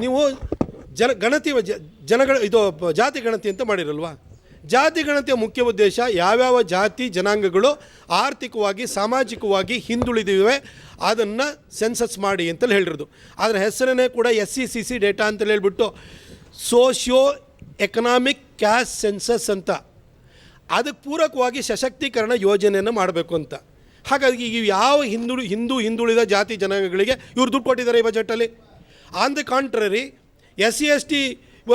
ನೀವು ಗಣತಿ ಜನಗಳ ಇದು ಜಾತಿ ಗಣತಿ ಅಂತ ಮಾಡಿರಲ್ವಾ? ಜಾತಿ ಗಣತಿಯ ಮುಖ್ಯ ಉದ್ದೇಶ ಯಾವ್ಯಾವ ಜಾತಿ ಜನಾಂಗಗಳು ಆರ್ಥಿಕವಾಗಿ ಸಾಮಾಜಿಕವಾಗಿ ಹಿಂದುಳಿದಿವೆ ಅದನ್ನು ಸೆನ್ಸಸ್ ಮಾಡಿ ಅಂತಲೇ ಹೇಳಿರೋದು. ಅದರ ಹೆಸರನ್ನೇ ಕೂಡ SECC ಡೇಟಾ ಅಂತೇಳಿ ಹೇಳ್ಬಿಟ್ಟು ಸೋಷಿಯೋ ಎಕನಾಮಿಕ್ ಕ್ಯಾಸ್ಟ್ ಸೆನ್ಸಸ್ ಅಂತ, ಅದಕ್ಕೆ ಪೂರಕವಾಗಿ ಸಶಕ್ತೀಕರಣ ಯೋಜನೆಯನ್ನು ಮಾಡಬೇಕು ಅಂತ. ಹಾಗಾಗಿ ಈಗ ಯಾವ ಹಿಂದುಳಿದ ಜಾತಿ ಜನಾಂಗಗಳಿಗೆ ಇವರು ದುಡ್ಡು ಕೊಟ್ಟಿದ್ದಾರೆ ಈ ಬಜೆಟಲ್ಲಿ. ಆನ್ ದಿ ಕಾಂಟ್ರರಿ SC/ST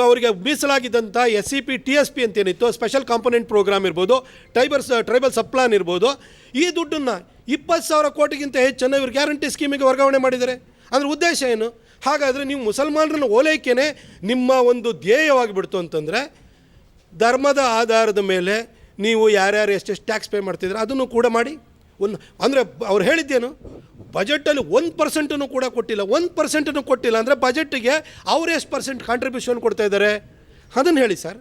ಅವರಿಗೆ ಮೀಸಲಾಗಿದ್ದಂಥ SCP TSP ಅಂತೇನಿತ್ತು, ಸ್ಪೆಷಲ್ ಕಾಂಪೊನೆಂಟ್ ಪ್ರೋಗ್ರಾಮ್ ಇರ್ಬೋದು, ಟ್ರೈಬಲ್ ಸಬ್ಪ್ಲಾನ್ ಇರ್ಬೋದು, ಈ ದುಡ್ಡನ್ನು 20,000 ಕೋಟಿಗಿಂತ ಹೆಚ್ಚನ್ನು ಇವರು ಗ್ಯಾರಂಟಿ ಸ್ಕೀಮಿಗೆ ವರ್ಗಾವಣೆ ಮಾಡಿದ್ದಾರೆ. ಅದರ ಉದ್ದೇಶ ಏನು? ಹಾಗಾದರೆ ನೀವು ಮುಸಲ್ಮಾನರನ್ನು ಓಲೈಕೆನೇ ನಿಮ್ಮ ಒಂದು ಧ್ಯೇಯವಾಗಿಬಿಡ್ತು ಅಂತಂದರೆ, ಧರ್ಮದ ಆಧಾರದ ಮೇಲೆ ನೀವು ಯಾರ್ಯಾರು ಎಷ್ಟೆಷ್ಟು ಟ್ಯಾಕ್ಸ್ ಪೇ ಮಾಡ್ತಿದ್ರೆ ಅದನ್ನು ಕೂಡ ಮಾಡಿ. ಅಂದರೆ ಅವ್ರು ಹೇಳಿದ್ದೇನು, ಬಜೆಟಲ್ಲಿ 1% ಕೂಡ ಕೊಟ್ಟಿಲ್ಲ. 1% ಕೊಟ್ಟಿಲ್ಲ ಅಂದರೆ ಬಜೆಟ್ಟಿಗೆ ಅವ್ರು ಎಷ್ಟು ಪರ್ಸೆಂಟ್ ಕಾಂಟ್ರಿಬ್ಯೂಷನ್ ಕೊಡ್ತಾ ಇದ್ದಾರೆ ಅದನ್ನು ಹೇಳಿ ಸರ್.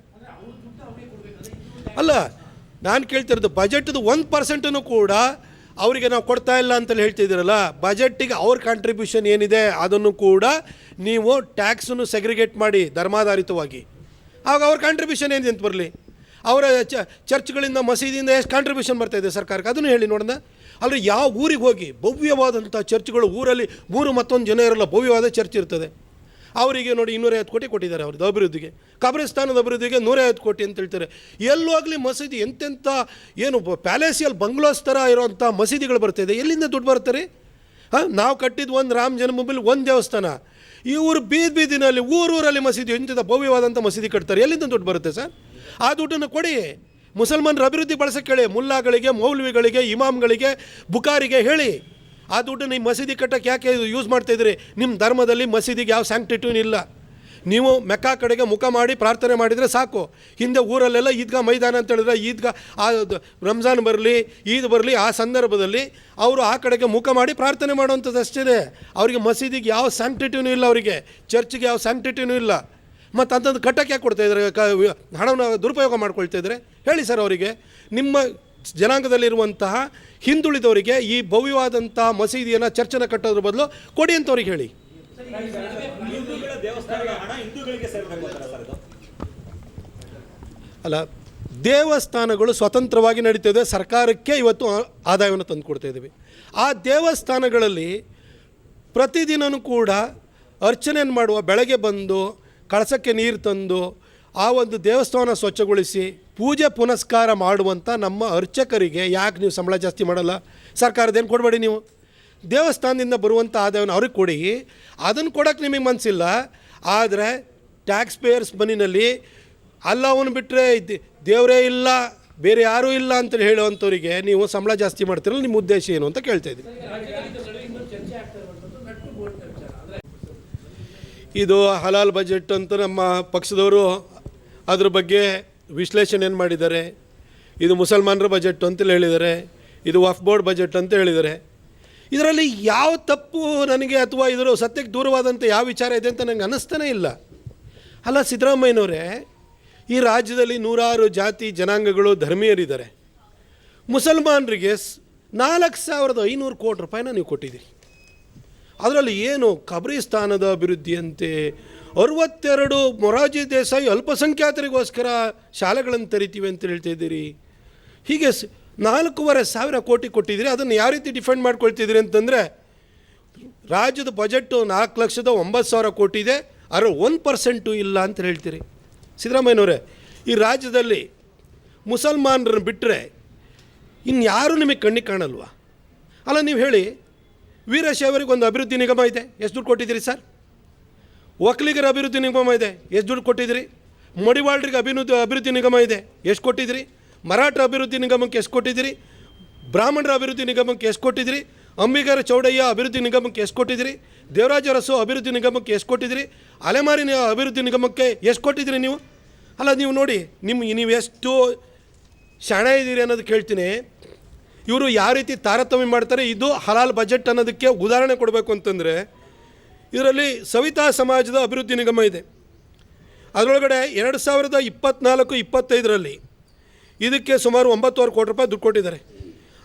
ಅಲ್ಲ, ನಾನು ಕೇಳ್ತಿರೋದು ಬಜೆಟ್ದು 1% ಕೂಡ ಅವರಿಗೆ ನಾವು ಕೊಡ್ತಾ ಇಲ್ಲ ಅಂತಲೇ ಹೇಳ್ತಿದ್ದೀರಲ್ಲ. ಬಜೆಟ್ಟಿಗೆ ಅವ್ರ ಕಾಂಟ್ರಿಬ್ಯೂಷನ್ ಏನಿದೆ ಅದನ್ನು ಕೂಡ ನೀವು ಟ್ಯಾಕ್ಸನ್ನು ಸೆಗ್ರಿಗೇಟ್ ಮಾಡಿ ಧರ್ಮಾಧಾರಿತವಾಗಿ. ಆಗ ಅವ್ರ ಕಾಂಟ್ರಿಬ್ಯೂಷನ್ ಏನಿದೆ ಅಂತ ಬರಲಿ. ಅವರ ಚರ್ಚ್ಗಳಿಂದ ಮಸೀದಿಯಿಂದ ಎಷ್ಟು ಕಾಂಟ್ರಿಬ್ಯೂಷನ್ ಬರ್ತಾಯಿದೆ ಸರ್ಕಾರಕ್ಕೆ ಅದನ್ನು ಹೇಳಿ ನೋಡೋಣ. ಅಲ್ಲದೆ ಯಾವ ಊರಿಗೆ ಹೋಗಿ ಭವ್ಯವಾದಂಥ ಚರ್ಚ್ಗಳು, ಊರಲ್ಲಿ 3 ಮತ್ತೊಂದು ಜನ ಇರಲ್ಲ, ಭವ್ಯವಾದ ಚರ್ಚ್ ಇರ್ತದೆ. ಅವರಿಗೆ ನೋಡಿ 250 ಕೋಟಿ ಕೊಟ್ಟಿದ್ದಾರೆ ಅವ್ರದ್ದು ಅಭಿವೃದ್ಧಿಗೆ. ಕಬ್ರಿಸ್ತಾನದ ಅಭಿವೃದ್ಧಿಗೆ 150 ಕೋಟಿ ಅಂತ ಹೇಳ್ತಾರೆ. ಎಲ್ಲೋಗಲಿ ಮಸೀದಿ ಎಂತೆಂಥ ಏನು ಪ್ಯಾಲೇಸಿಯಲ್ ಬಂಗ್ಲೋಸ್ ಥರ ಇರೋವಂಥ ಮಸೀದಿಗಳು ಬರ್ತಾಯಿದೆ. ಎಲ್ಲಿಂದ ದುಡ್ಡು ಬರ್ತಾರೆ? ನಾವು ಕಟ್ಟಿದ್ದು ಒಂದು ರಾಮ ಜನ್ಮಭೂಮಿ, ಒಂದು ದೇವಸ್ಥಾನ. ಇವರು ಬೀದಿನಲ್ಲಿ ಊರಲ್ಲಿ ಮಸೀದಿ, ಎಂಥ ಭವ್ಯವಾದಂಥ ಮಸೀದಿ ಕಟ್ತಾರೆ. ಎಲ್ಲಿಂದ ದುಡ್ಡು ಬರುತ್ತೆ ಸರ್? ಆ ದುಡ್ಡನ್ನು ಕೊಡಿ, ಮುಸಲ್ಮಾನರ ಅಭಿವೃದ್ಧಿ ಬಳಸೋಕ್ಕೆ ಹೇಳಿ. ಮುಲ್ಲಾಗಳಿಗೆ, ಮೌಲ್ವಿಗಳಿಗೆ, ಇಮಾಮ್ಗಳಿಗೆ, ಬುಕಾರಿಗೆ ಹೇಳಿ ಆ ದುಡ್ಡನ್ನು ಈ ಮಸೀದಿ ಕಟ್ಟಕ್ಕೆ ಯಾಕೆ ಯೂಸ್ ಮಾಡ್ತಾಯಿದ್ರಿ? ನಿಮ್ಮ ಧರ್ಮದಲ್ಲಿ ಮಸೀದಿಗೆ ಯಾವ ಸ್ಯಾಂಕ್ಟಿಟ್ಯೂನ್ ಇಲ್ಲ. ನೀವು ಮೆಕ್ಕಾ ಕಡೆಗೆ ಮುಖ ಮಾಡಿ ಪ್ರಾರ್ಥನೆ ಮಾಡಿದರೆ ಸಾಕು. ಹಿಂದೆ ಊರಲ್ಲೆಲ್ಲ ಈದ್ಗಾ ಮೈದಾನ ಅಂತ ಹೇಳಿದ್ರೆ ಈದ್ಗಾ ಆ ರಂಜಾನ್ ಬರಲಿ, ಈದ್ ಬರಲಿ, ಆ ಸಂದರ್ಭದಲ್ಲಿ ಅವರು ಆ ಕಡೆಗೆ ಮುಖ ಮಾಡಿ ಪ್ರಾರ್ಥನೆ ಮಾಡುವಂಥದ್ದು ಅಷ್ಟೇ. ಅವರಿಗೆ ಮಸೀದಿಗೆ ಯಾವ ಸ್ಯಾಂಕ್ಟಿಟ್ಯೂನು ಇಲ್ಲ, ಅವರಿಗೆ ಚರ್ಚ್ಗೆ ಯಾವ ಸ್ಯಾಂಕ್ಟಿಟ್ಯೂನು ಇಲ್ಲ. ಮತ್ತು ಅಂಥದ್ದು ಕಟ್ಟಕ್ಕೆ ಯಾಕೆ ಕೊಡ್ತಾಯಿದ್ದಾರೆ? ಹಣವನ್ನು ದುರುಪಯೋಗ ಮಾಡ್ಕೊಳ್ತಾಯಿದ್ದಾರೆ. ಹೇಳಿ ಸರ್ ಅವರಿಗೆ, ನಿಮ್ಮ ಜನಾಂಗದಲ್ಲಿರುವಂತಹ ಹಿಂದುಳಿದವರಿಗೆ ಈ ಭವ್ಯವಾದಂಥ ಮಸೀದಿಯನ್ನು, ಚರ್ಚನ್ನು ಕಟ್ಟೋದ್ರ ಬದಲು ಕೊಡಿ ಅಂತ ಅವ್ರಿಗೆ ಹೇಳಿ. ಅಲ್ಲ, ದೇವಸ್ಥಾನಗಳು ಸ್ವತಂತ್ರವಾಗಿ ನಡೀತಿದೆ. ಸರ್ಕಾರಕ್ಕೆ ಇವತ್ತು ಆದಾಯವನ್ನು ತಂದು ಕೊಡ್ತಾ ಇದ್ದೀವಿ. ಆ ದೇವಸ್ಥಾನಗಳಲ್ಲಿ ಪ್ರತಿದಿನವೂ ಕೂಡ ಅರ್ಚನೆಯನ್ನು ಮಾಡುವ, ಬೆಳಗ್ಗೆ ಬಂದು ಕಳಸಕ್ಕೆ ನೀರು ತಂದು ಆ ಒಂದು ದೇವಸ್ಥಾನ ಸ್ವಚ್ಛಗೊಳಿಸಿ ಪೂಜೆ ಪುನಸ್ಕಾರ ಮಾಡುವಂಥ ನಮ್ಮ ಅರ್ಚಕರಿಗೆ ಯಾಕೆ ನೀವು ಸಂಬಳ ಜಾಸ್ತಿ ಮಾಡಲ್ಲ? ಸರ್ಕಾರದೇನು ಕೊಡಬೇಡಿ, ನೀವು ದೇವಸ್ಥಾನದಿಂದ ಬರುವಂಥ ಆದಾಯವನ್ನು ಅವ್ರಿಗೆ ಕೊಡಿ. ಅದನ್ನು ಕೊಡೋಕ್ಕೆ ನಿಮಗೆ ಮನಸ್ಸಿಲ್ಲ. ಆದರೆ ಟ್ಯಾಕ್ಸ್ ಪೇಯರ್ಸ್ ಮನಿನಲ್ಲಿ ಅಲ್ಲವನ್ನು ಬಿಟ್ಟರೆ ದೇವರೇ ಇಲ್ಲ, ಬೇರೆ ಯಾರೂ ಇಲ್ಲ ಅಂತ ಹೇಳುವಂಥವ್ರಿಗೆ ನೀವು ಸಂಬಳ ಜಾಸ್ತಿ ಮಾಡ್ತಿರಲ್ಲ. ನಿಮ್ಮ ಉದ್ದೇಶ ಏನು ಅಂತ ಕೇಳ್ತಾ ಇದ್ದೀನಿ. ಇದು ಹಲಾಲ್ ಬಜೆಟ್ ಅಂತ ನಮ್ಮ ಪಕ್ಷದವರು ಅದ್ರ ಬಗ್ಗೆ ವಿಶ್ಲೇಷಣೆಯನ್ನು ಮಾಡಿದ್ದಾರೆ. ಇದು ಮುಸಲ್ಮಾನರ ಬಜೆಟ್ ಅಂತೇಳಿ ಹೇಳಿದ್ದಾರೆ, ಇದು ವಕ್ಫ್ ಬೋರ್ಡ್ ಬಜೆಟ್ ಅಂತ ಹೇಳಿದ್ದಾರೆ. ಇದರಲ್ಲಿ ಯಾವ ತಪ್ಪು ನನಗೆ ಅಥವಾ ಇದರ ಸತ್ಯಕ್ಕೆ ದೂರವಾದಂಥ ಯಾವ ವಿಚಾರ ಇದೆ ಅಂತ ನನಗೆ ಅನ್ನಿಸ್ತಾನೇ ಇಲ್ಲ. ಅಲ್ಲ ಸಿದ್ದರಾಮಯ್ಯನವರೇ, ಈ ರಾಜ್ಯದಲ್ಲಿ 100 ಜಾತಿ ಜನಾಂಗಗಳು ಧರ್ಮೀಯರಿದ್ದಾರೆ. ಮುಸಲ್ಮಾನರಿಗೆ 4,500 ಕೋಟಿ ರೂಪಾಯಿನ ನೀವು ಕೊಟ್ಟಿದ್ದೀರಿ. ಅದರಲ್ಲಿ ಏನು ಕಬ್ರಿಸ್ತಾನದ ಅಭಿವೃದ್ಧಿಯಂತೆ, 62 ಮೊರಾರ್ಜಿ ದೇಸಾಯಿ ಅಲ್ಪಸಂಖ್ಯಾತರಿಗೋಸ್ಕರ ಶಾಲೆಗಳನ್ನು ತೆರಿತೀವಿ ಅಂತ ಹೇಳ್ತಾಯಿದ್ದೀರಿ. ಹೀಗೆ 4,500 ಕೋಟಿ ಕೊಟ್ಟಿದ್ದೀರಿ. ಅದನ್ನು ಯಾವ ರೀತಿ ಡಿಫೆಂಡ್ ಮಾಡ್ಕೊಳ್ತಿದ್ದೀರಿ ಅಂತಂದರೆ, ರಾಜ್ಯದ ಬಜೆಟ್ಟು 4,09,000 ಕೋಟಿ ಇದೆ, ಅದರ 1% ಇಲ್ಲ ಅಂತ ಹೇಳ್ತೀರಿ. ಸಿದ್ದರಾಮಯ್ಯನವರೇ, ಈ ರಾಜ್ಯದಲ್ಲಿ ಮುಸಲ್ಮಾನರನ್ನು ಬಿಟ್ಟರೆ ಇನ್ಯಾರೂ ನಿಮಗೆ ಕಣ್ಣಿಗೆ ಕಾಣಲ್ವಾ? ಅಲ್ಲ, ನೀವು ಹೇಳಿ, ವೀರಶೈವರಿಗೆ ಒಂದು ಅಭಿವೃದ್ಧಿ ನಿಗಮ ಇದೆ, ಎಷ್ಟು ದುಡ್ಡು ಕೊಟ್ಟಿದ್ದೀರಿ ಸರ್? ಒಕ್ಕಲಿಗರ ಅಭಿವೃದ್ಧಿ ನಿಗಮ ಇದೆ, ಎಷ್ಟು ದುಡ್ಡು ಕೊಟ್ಟಿದ್ದೀರಿ? ಮಡಿವಾಳರಿಗೆ ಅಭಿವೃದ್ಧಿ ನಿಗಮ ಇದೆ, ಎಷ್ಟು ಕೊಟ್ಟಿದ್ದೀರಿ? ಮರಾಠ ಅಭಿವೃದ್ಧಿ ನಿಗಮಕ್ಕೆ ಎಷ್ಟು ಕೊಟ್ಟಿದ್ದೀರಿ? ಬ್ರಾಹ್ಮಣರ ಅಭಿವೃದ್ಧಿ ನಿಗಮಕ್ಕೆ ಎಷ್ಟು ಕೊಟ್ಟಿದ್ದೀರಿ? ಅಂಬಿಗರ ಚೌಡಯ್ಯ ಅಭಿವೃದ್ಧಿ ನಿಗಮಕ್ಕೆ ಎಷ್ಟು ಕೊಟ್ಟಿದ್ದೀರಿ? ದೇವರಾಜ ಅರಸು ಅಭಿವೃದ್ಧಿ ನಿಗಮಕ್ಕೆ ಎಷ್ಟು ಕೊಟ್ಟಿದ್ದೀರಿ? ಅಲೆಮಾರಿನ ಅಭಿವೃದ್ಧಿ ನಿಗಮಕ್ಕೆ ಎಷ್ಟು ಕೊಟ್ಟಿದ್ದೀರಿ ನೀವು? ಅಲ್ಲ, ನೀವು ನೋಡಿ, ನೀವು ಎಷ್ಟು ಶಾಣೆ ಇದ್ದೀರಿ ಅನ್ನೋದು ಕೇಳ್ತೀನಿ. ಇವರು ಯಾವ ರೀತಿ ತಾರತಮ್ಯ ಮಾಡ್ತಾರೆ. ಇದು ಹಲಾಲ್ ಬಜೆಟ್ ಅನ್ನೋದಕ್ಕೆ ಉದಾಹರಣೆ ಕೊಡಬೇಕು ಅಂತಂದರೆ, ಇದರಲ್ಲಿ ಸವಿತಾ ಸಮಾಜದ ಅಭಿವೃದ್ಧಿ ನಿಗಮ ಇದೆ. ಅದರೊಳಗಡೆ 2024-25ರಲ್ಲಿ ಇದಕ್ಕೆ ಸುಮಾರು 9,000 ಕೋಟಿ ರೂಪಾಯಿ ದುಡ್ಡು ಕೊಟ್ಟಿದ್ದಾರೆ.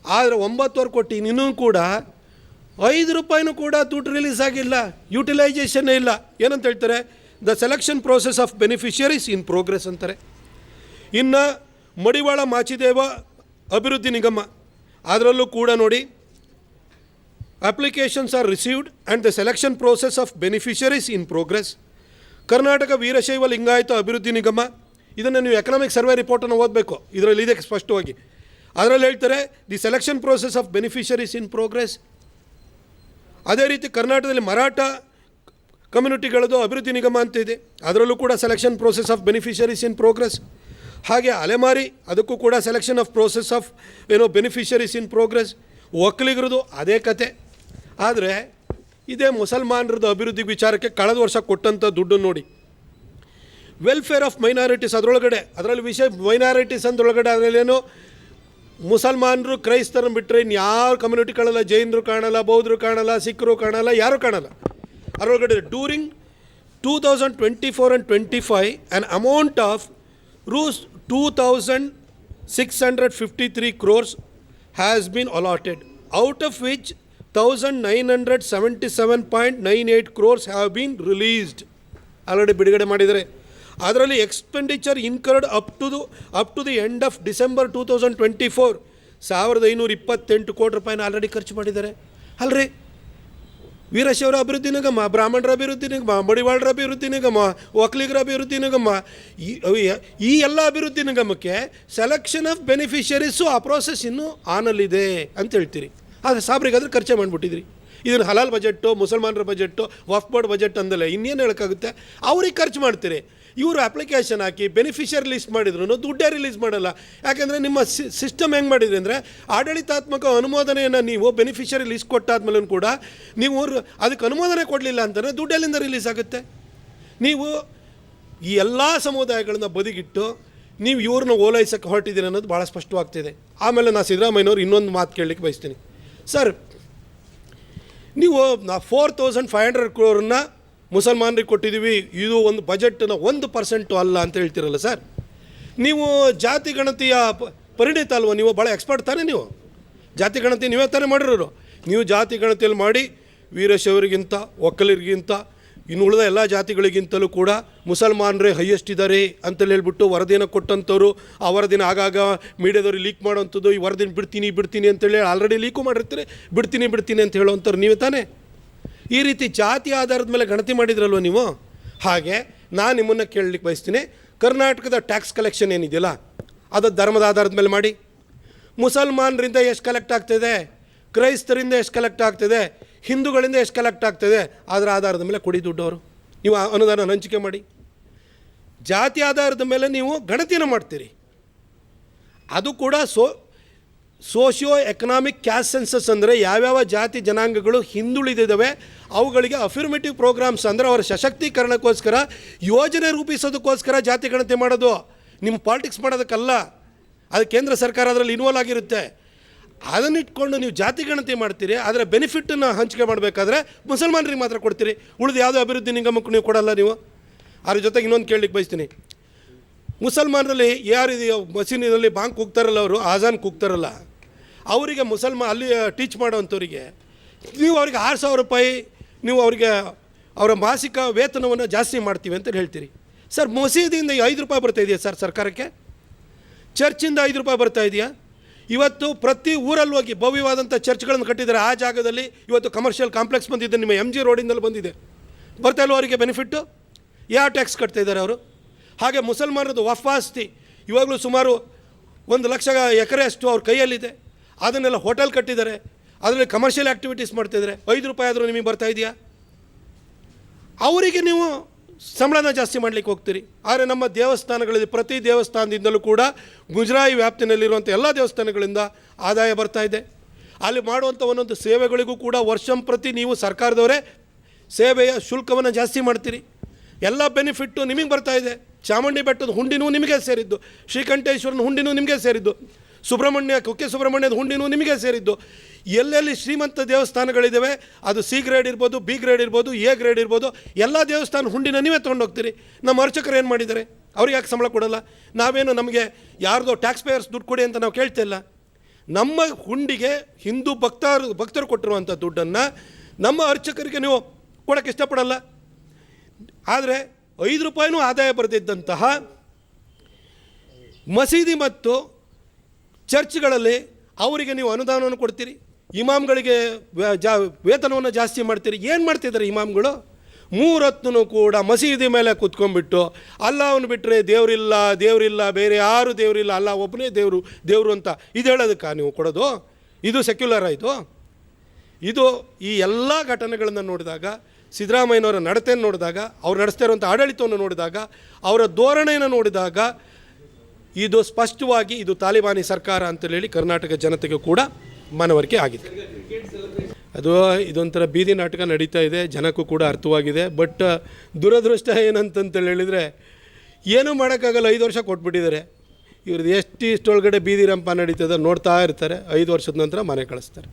ಆದರೆ 9,000 ಕೋಟಿ ಇನ್ನೂ ಕೂಡ ₹5 ಕೂಡ ದುಡ್ಡು ರಿಲೀಸ್ ಆಗಿಲ್ಲ, ಯುಟಿಲೈಸೇಷನ್ನೇ ಇಲ್ಲ. ಏನಂತ ಹೇಳ್ತಾರೆ? The selection process of beneficiaries in progress ಅಂತಾರೆ. ಇನ್ನು ಮಡಿವಾಳ ಮಾಚಿದೇವ ಅಭಿವೃದ್ಧಿ ನಿಗಮ, ಅದರಲ್ಲೂ ಕೂಡ ನೋಡಿ, applications are received and the selection process of beneficiaries in progress. Karnataka Veerashaiva Lingayat ಅಭಿವೃದ್ಧಿ ನಿಗಮ, ಇದನ್ನು ನೀವು ಎಕನಾಮಿಕ್ ಸರ್ವೆ ರಿಪೋರ್ಟನ್ನು ಓದಬೇಕು, ಇದರಲ್ಲಿ ಇದೆ ಸ್ಪಷ್ಟವಾಗಿ. ಅದರಲ್ಲಿ ಹೇಳ್ತಾರೆ the selection process of beneficiaries in progress. ಅದೇ ರೀತಿ ಕರ್ನಾಟಕದಲ್ಲಿ ಮರಾಠ ಕಮ್ಯುನಿಟಿಗಳದ್ದು ಅಭಿವೃದ್ಧಿ ನಿಗಮ ಅಂತ ಇದೆ, ಅದರಲ್ಲೂ ಕೂಡ selection process of beneficiaries in progress. ಹಾಗೆ ಅಲೆಮಾರಿ, ಅದಕ್ಕೂ ಕೂಡ selection of process of beneficiaries in progress. ಒಕ್ಕಲಿಗರದು ಅದೇ ಕತೆ. ಆದರೆ ಇದೇ ಮುಸಲ್ಮಾನರದ್ದು ಅಭಿವೃದ್ಧಿ ವಿಚಾರಕ್ಕೆ ಕಳೆದ ವರ್ಷ ಕೊಟ್ಟಂಥ ದುಡ್ಡು ನೋಡಿ. ವೆಲ್ಫೇರ್ ಆಫ್ ಮೈನಾರಿಟೀಸ್ ಅದರೊಳಗಡೆ, ಅದರಲ್ಲಿ ವಿಷಯ ಮೈನಾರಿಟೀಸ್ ಅಂದ್ರೊಳಗಡೆ ಅದರಲ್ಲೇನು ಮುಸಲ್ಮಾನರು ಕ್ರೈಸ್ತರನ್ನು ಬಿಟ್ಟರೆ ಇನ್ಯಾವ ಕಮ್ಯುನಿಟಿ ಕಾಣಲ್ಲ, ಜೈನರು ಕಾಣಲ್ಲ, ಬೌದ್ಧರು ಕಾಣಲ್ಲ, ಸಿಖ್ರು ಕಾಣಲ್ಲ, ಯಾರೂ ಕಾಣಲ್ಲ. ಅದರೊಳಗಡೆ during 2024 and 25 an amount of ₹2,653 crores has been allotted, out of which 1,977.98 crores have been released. Already ಬಿಡುಗಡೆ ಮಾಡಿದರೆ. ಅದರಲ್ಲಿ expenditure incurred up to the end of December 2024 ₹1,528 ಕೋಟಿ ಆಲ್ರೆಡಿ ಖರ್ಚು ಮಾಡಿದ್ದಾರೆ. ಅಲ್ರಿ, ವೀರಶೈವರ ಅಭಿವೃದ್ಧಿ ನಿಗಮ, ಬ್ರಾಹ್ಮಣರ ಅಭಿವೃದ್ಧಿ ನಿಗಮ, ಮಡಿವಾಳರ ಅಭಿವೃದ್ಧಿ ನಿಗಮ, ಒಕ್ಕಲಿಗರ ಅಭಿವೃದ್ಧಿ ನಿಗಮ, ಈ ಎಲ್ಲ ಅಭಿವೃದ್ಧಿ ನಿಗಮಕ್ಕೆ ಸೆಲೆಕ್ಷನ್ ಆಫ್ ಬೆನಿಫಿಷರೀಸು ಆ ಪ್ರೋಸೆಸ್ ಇನ್ನೂ ಆನಲ್ಲಿದೆ ಅಂತ ಹೇಳ್ತೀರಿ. ಆದರೆ ಸಾಬ್ರಿಗಾದ್ರೆ ಖರ್ಚೆ ಮಾಡಿಬಿಟ್ಟಿದ್ರಿ. ಇದನ್ನು ಹಲಾಲ್ ಬಜೆಟ್ಟು, ಮುಸಲ್ಮಾನರ ಬಜೆಟ್ಟು, ವಕ್ಫ್ ಬೋರ್ಡ್ ಬಜೆಟ್ ಅಂದಲ್ಲ, ಇನ್ನೇನು ಹೇಳೋಕ್ಕಾಗುತ್ತೆ? ಅವ್ರಿಗೆ ಖರ್ಚು ಮಾಡ್ತೀರಿ. ಇವರು ಅಪ್ಲಿಕೇಶನ್ ಹಾಕಿ ಬೆನಿಫಿಷರಿ ಲಿಸ್ಟ್ ಮಾಡಿದ್ರು ದುಡ್ಡೇ ರಿಲೀಸ್ ಮಾಡಲ್ಲ. ಯಾಕೆಂದರೆ ನಿಮ್ಮ ಸಿಸ್ಟಮ್ ಹೆಂಗೆ ಮಾಡಿದ್ರಿ ಅಂದರೆ, ಆಡಳಿತಾತ್ಮಕ ಅನುಮೋದನೆಯನ್ನು ನೀವು ಬೆನಿಫಿಷರಿ ಲಿಸ್ಟ್ ಕೊಟ್ಟಾದ್ಮೇಲೂ ಕೂಡ ನೀವು ಅದಕ್ಕೆ ಅನುಮೋದನೆ ಕೊಡಲಿಲ್ಲ ಅಂತಂದರೆ ದುಡ್ಡೆಲ್ಲಿಂದ ರಿಲೀಸ್ ಆಗುತ್ತೆ? ನೀವು ಈ ಎಲ್ಲ ಸಮುದಾಯಗಳನ್ನ ಬದಿಗಿಟ್ಟು ನೀವು ಇವ್ರನ್ನ ಓಲೈಸಕ್ಕೆ ಹೊರಟಿದ್ದೀರಿ ಅನ್ನೋದು ಭಾಳ ಸ್ಪಷ್ಟವಾಗ್ತಿದೆ. ಆಮೇಲೆ ನಾನು ಸಿದ್ದರಾಮಯ್ಯನವ್ರು ಇನ್ನೊಂದು ಮಾತು ಕೇಳಲಿಕ್ಕೆ ಬಯಸ್ತೀನಿ. ಸರ್, ನೀವು 4,500 crore ಮುಸಲ್ಮಾನರಿಗೆ ಕೊಟ್ಟಿದ್ದೀವಿ, ಇದು ಒಂದು ಬಜೆಟ್ನ 1% ಅಲ್ಲ ಅಂತ ಹೇಳ್ತಿರಲ್ಲ ಸರ್. ನೀವು ಜಾತಿ ಗಣತಿಯ ಪರಿಣಿತ ಅಲ್ವ? ನೀವು ಭಾಳ ಎಕ್ಸ್ಪರ್ಟ್ ತಾನೇ? ನೀವು ಜಾತಿ ಗಣತಿ ನೀವೇ ತಾನೇ ಮಾಡಿರೋರು. ನೀವು ಜಾತಿ ಗಣತಿಯಲ್ಲಿ ಮಾಡಿ ವೀರಶೈವರಿಗಿಂತ, ಒಕ್ಕಲಿಗರಿಗಿಂತ, ಇನ್ನು ಉಳಿದ ಎಲ್ಲ ಜಾತಿಗಳಿಗಿಂತಲೂ ಕೂಡ ಮುಸಲ್ಮಾನರೇ ಹೈಯೆಸ್ಟ್ ಇದ್ದಾರೆ ಅಂತೇಳಿ ಹೇಳ್ಬಿಟ್ಟು ವರದಿಯನ್ನು ಕೊಟ್ಟಂಥವ್ರು, ಆ ವರದಿನ ಆಗಾಗ ಮೀಡಿಯಾದವ್ರಿಗೆ ಲೀಕ್ ಮಾಡೋವಂಥದ್ದು, ಈ ವರದಿನ ಬಿಡ್ತೀನಿ ಅಂತೇಳಿ ಆಲ್ರೆಡಿ ಲೀಕು ಮಾಡಿರ್ತೀರಿ, ಬಿಡ್ತೀನಿ ಅಂತ ಹೇಳೋವಂಥವ್ರು ನೀವೇ ತಾನೇ. ಈ ರೀತಿ ಜಾತಿ ಆಧಾರದ ಮೇಲೆ ಗಣತಿ ಮಾಡಿದ್ರಲ್ವ ನೀವು. ಹಾಗೆ ನಾನು ನಿಮ್ಮನ್ನು ಕೇಳಲಿಕ್ಕೆ ಬಯಸ್ತೀನಿ, ಕರ್ನಾಟಕದ ಟ್ಯಾಕ್ಸ್ ಕಲೆಕ್ಷನ್ ಏನಿದೆಯಲ್ಲ ಅದು ಧರ್ಮದ ಆಧಾರದ ಮೇಲೆ ಮಾಡಿ. ಮುಸಲ್ಮಾನರಿಂದ ಎಷ್ಟು ಕಲೆಕ್ಟ್ ಆಗ್ತಿದೆ, ಕ್ರೈಸ್ತರಿಂದ ಎಷ್ಟು ಕಲೆಕ್ಟ್ ಆಗ್ತಿದೆ, ಹಿಂದೂಗಳಿಂದ ಎಷ್ಟು ಕಲೆಕ್ಟ್ ಆಗ್ತಿದೆ, ಅದರ ಆಧಾರದ ಮೇಲೆ ಕೊಡಿ ದುಡ್ಡವರು. ನೀವು ಅನುದಾನ ಹಂಚಿಕೆ ಮಾಡಿ. ಜಾತಿ ಆಧಾರದ ಮೇಲೆ ನೀವು ಗಣತಿಯನ್ನು ಮಾಡ್ತೀರಿ. ಅದು ಕೂಡ ಸೋಷಿಯೋ ಎಕನಾಮಿಕ್ ಕ್ಯಾಸ್ಟ್ ಸೆನ್ಸಸ್ ಅಂದರೆ ಯಾವ್ಯಾವ ಜಾತಿ ಜನಾಂಗಗಳು ಹಿಂದುಳಿದಿದ್ದಾವೆ ಅವುಗಳಿಗೆ ಅಫಿರ್ಮೇಟಿವ್ ಪ್ರೋಗ್ರಾಮ್ಸ್ ಅಂದರೆ ಅವರ ಸಶಕ್ತೀಕರಣಕ್ಕೋಸ್ಕರ ಯೋಜನೆ ರೂಪಿಸೋದಕ್ಕೋಸ್ಕರ ಜಾತಿ ಗಣತಿ ಮಾಡೋದು. ನಿಮ್ಮ ಪಾಲಿಟಿಕ್ಸ್ ಮಾಡೋದಕ್ಕಲ್ಲ. ಅದು ಕೇಂದ್ರ ಸರ್ಕಾರ ಅದರಲ್ಲಿ ಇನ್ವಾಲ್ವ್ ಆಗಿರುತ್ತೆ. ಅದನ್ನಿಟ್ಕೊಂಡು ನೀವು ಜಾತಿ ಗಣತಿ ಮಾಡ್ತೀರಿ, ಅದರ ಬೆನಿಫಿಟನ್ನು ಹಂಚಿಕೆ ಮಾಡಬೇಕಾದ್ರೆ ಮುಸಲ್ಮಾನರಿಗೆ ಮಾತ್ರ ಕೊಡ್ತೀರಿ, ಉಳಿದು ಯಾವುದೋ ಅಭಿವೃದ್ಧಿ ನಿಗಮಕ್ಕೂ ನೀವು ಕೊಡಲ್ಲ ನೀವು. ಅದ್ರ ಜೊತೆಗೆ ಇನ್ನೊಂದು ಕೇಳಲಿಕ್ಕೆ ಬಯಸ್ತೀನಿ. ಮುಸಲ್ಮಾನರಲ್ಲಿ ಯಾರು ಮಸೀದಿನಲ್ಲಿ ಬಾಂಕ್ ಕೂಗ್ತಾರಲ್ಲ, ಅವರು ಆಜಾನ್ ಕೂಗ್ತಾರಲ್ಲ, ಅವರಿಗೆ ಅಲ್ಲಿ ಟೀಚ್ ಮಾಡೋವಂಥವ್ರಿಗೆ ನೀವು ಅವರಿಗೆ ₹6,000 ನೀವು ಅವರಿಗೆ ಅವರ ಮಾಸಿಕ ವೇತನವನ್ನು ಜಾಸ್ತಿ ಮಾಡ್ತೀವಿ ಅಂತ ಹೇಳ್ತೀರಿ. ಸರ್, ಮಸೀದಿಯಿಂದ ₹5 ಬರ್ತಾ ಇದೆಯಾ ಸರ್ ಸರ್ಕಾರಕ್ಕೆ? ಚರ್ಚಿಂದ ₹5 ಬರ್ತಾ ಇದೆಯಾ? ಇವತ್ತು ಪ್ರತಿ ಊರಲ್ಲಿ ಹೋಗಿ ಭವ್ಯವಾದಂಥ ಚರ್ಚ್ಗಳನ್ನು ಕಟ್ಟಿದ್ದಾರೆ. ಆ ಜಾಗದಲ್ಲಿ ಇವತ್ತು ಕಮರ್ಷಿಯಲ್ ಕಾಂಪ್ಲೆಕ್ಸ್ ಬಂದಿದೆ, ನಿಮ್ಮ MG ರೋಡಿಂದಲ್ಲಿ ಬಂದಿದೆ. ಬರ್ತಾ ಇಲ್ವ ಅವರಿಗೆ ಬೆನಿಫಿಟ್ಟು? ಯಾವ ಟ್ಯಾಕ್ಸ್ ಕಟ್ತಾ ಇದ್ದಾರೆ ಅವರು? ಹಾಗೆ ಮುಸಲ್ಮಾನರದ್ದು ವಫ್ ಆಸ್ತಿ ಇವಾಗಲೂ ಸುಮಾರು 1,00,000 ಎಕರೆ ಅಷ್ಟು ಅವ್ರ ಕೈಯಲ್ಲಿದೆ. ಅದನ್ನೆಲ್ಲ ಹೋಟೆಲ್ ಕಟ್ಟಿದ್ದಾರೆ, ಅದರಲ್ಲಿ ಕಮರ್ಷಿಯಲ್ ಆ್ಯಕ್ಟಿವಿಟೀಸ್ ಮಾಡ್ತಿದ್ದಾರೆ. ₹5 ಆದರೂ ನಿಮಗೆ ಬರ್ತಾ ಇದೆಯಾ? ಅವರಿಗೆ ನೀವು ಸಂಬಳನ ಜಾಸ್ತಿ ಮಾಡಲಿಕ್ಕೆ ಹೋಗ್ತೀರಿ. ಆದರೆ ನಮ್ಮ ದೇವಸ್ಥಾನಗಳಲ್ಲಿ ಪ್ರತಿ ದೇವಸ್ಥಾನದಿಂದಲೂ ಕೂಡ ಮುಜರಾಯಿ ವ್ಯಾಪ್ತಿನಲ್ಲಿರುವಂಥ ಎಲ್ಲ ದೇವಸ್ಥಾನಗಳಿಂದ ಆದಾಯ ಬರ್ತಾ ಇದೆ. ಅಲ್ಲಿ ಮಾಡುವಂಥ ಒಂದೊಂದು ಸೇವೆಗಳಿಗೂ ಕೂಡ ವರ್ಷಂಪ್ರತಿ ನೀವು ಸರ್ಕಾರದವರೇ ಸೇವೆಯ ಶುಲ್ಕವನ್ನು ಜಾಸ್ತಿ ಮಾಡ್ತೀರಿ. ಎಲ್ಲ ಬೆನಿಫಿಟ್ಟು ನಿಮಗೆ ಬರ್ತಾ ಇದೆ. ಚಾಮುಂಡಿ ಬೆಟ್ಟದ ಹುಂಡಿನೂ ನಿಮಗೆ ಸೇರಿದ್ದು, ಶ್ರೀಕಂಠೇಶ್ವರನ ಹುಂಡಿನೂ ನಿಮಗೆ ಸೇರಿದ್ದು, ಕುಕ್ಕೆ ಸುಬ್ರಹ್ಮಣ್ಯದ ಹುಂಡಿನೂ ನಿಮಗೆ ಸೇರಿದ್ದು. ಎಲ್ಲೆಲ್ಲಿ ಶ್ರೀಮಂತ ದೇವಸ್ಥಾನಗಳಿದ್ದಾವೆ, ಅದು C ಗ್ರೇಡ್ ಇರ್ಬೋದು, B ಗ್ರೇಡ್ ಇರ್ಬೋದು, A ಗ್ರೇಡ್ ಇರ್ಬೋದು, ಎಲ್ಲ ದೇವಸ್ಥಾನ ಹುಂಡಿನ ನೀವೇ ತೊಗೊಂಡೋಗ್ತೀರಿ. ನಮ್ಮ ಅರ್ಚಕರು ಏನು ಮಾಡಿದ್ದಾರೆ? ಅವ್ರಿಗೆ ಯಾಕೆ ಸಂಬಳ ಕೊಡಲ್ಲ? ನಾವೇನು ನಮಗೆ ಯಾರ್ದೋ ಟ್ಯಾಕ್ಸ್ ಪೇಯರ್ಸ್ ದುಡ್ಡು ಕೊಡಿ ಅಂತ ನಾವು ಕೇಳ್ತಿಲ್ಲ. ನಮ್ಮ ಹುಂಡಿಗೆ ಹಿಂದೂ ಭಕ್ತರು ಕೊಟ್ಟಿರುವಂಥ ದುಡ್ಡನ್ನು ನಮ್ಮ ಅರ್ಚಕರಿಗೆ ನೀವು ಕೊಡೋಕ್ಕೆ ಇಷ್ಟಪಡಲ್ಲ. ಆದರೆ 5 ರೂಪಾಯಿನೂ ಆದಾಯ ಬರೆದಿದ್ದಂತಹ ಮಸೀದಿ ಮತ್ತು ಚರ್ಚ್ಗಳಲ್ಲಿ ಅವರಿಗೆ ನೀವು ಅನುದಾನವನ್ನು ಕೊಡ್ತೀರಿ, ಇಮಾಮ್ಗಳಿಗೆ ವೇತನವನ್ನು ಜಾಸ್ತಿ ಮಾಡ್ತೀರಿ. ಏನು ಮಾಡ್ತಿದ್ದಾರೆ ಇಮಾಮ್ಗಳು? 3 ಹೊತ್ತೂ ಕೂಡ ಮಸೀದಿ ಮೇಲೆ ಕೂತ್ಕೊಂಡ್ಬಿಟ್ಟು ಅಲ್ಲಾವನ್ನು ಬಿಟ್ಟರೆ ದೇವರಿಲ್ಲ, ಬೇರೆ ಯಾರು ದೇವರಿಲ್ಲ, ಅಲ್ಲ ಒಬ್ಬನೇ ದೇವರು ಅಂತ ಇದು ಹೇಳೋದಕ್ಕೆ ನೀವು ಕೊಡೋದು? ಇದು ಸೆಕ್ಯುಲರ್ ಆಯಿತು. ಇದು ಈ ಎಲ್ಲ ಘಟನೆಗಳನ್ನು ನೋಡಿದಾಗ, ಸಿದ್ದರಾಮಯ್ಯನವರ ನಡತೆಯನ್ನು ನೋಡಿದಾಗ, ಅವ್ರು ನಡೆಸ್ತಾ ಇರುವಂಥ ಆಡಳಿತವನ್ನು ನೋಡಿದಾಗ, ಅವರ ಧೋರಣೆಯನ್ನು ನೋಡಿದಾಗ ಇದು ಸ್ಪಷ್ಟವಾಗಿ ಇದು ತಾಲಿಬಾನಿ ಸರ್ಕಾರ ಅಂತೇಳಿ ಕರ್ನಾಟಕ ಜನತೆಗೆ ಕೂಡ ಮನವರಿಕೆ ಆಗಿದೆ. ಅದು ಇದೊಂಥರ ಬೀದಿ ನಾಟಕ ನಡೀತಾ ಇದೆ, ಜನಕ್ಕೂ ಕೂಡ ಅರ್ಥವಾಗಿದೆ. ಬಟ್ ದುರದೃಷ್ಟ ಏನಂತಂತೇಳಿ ಹೇಳಿದರೆ ಏನೂ ಮಾಡೋಕ್ಕಾಗಲ್ಲ. 5 ವರ್ಷ ಕೊಟ್ಬಿಟ್ಟಿದ್ದಾರೆ. ಇವ್ರದ್ದು ಇಷ್ಟೊಳಗಡೆ ಬೀದಿ ರಂಪ ನಡೀತದೆ ನೋಡ್ತಾ ಇರ್ತಾರೆ. 5 ವರ್ಷದ ನಂತರ ಮನೆ ಕಳಿಸ್ತಾರೆ.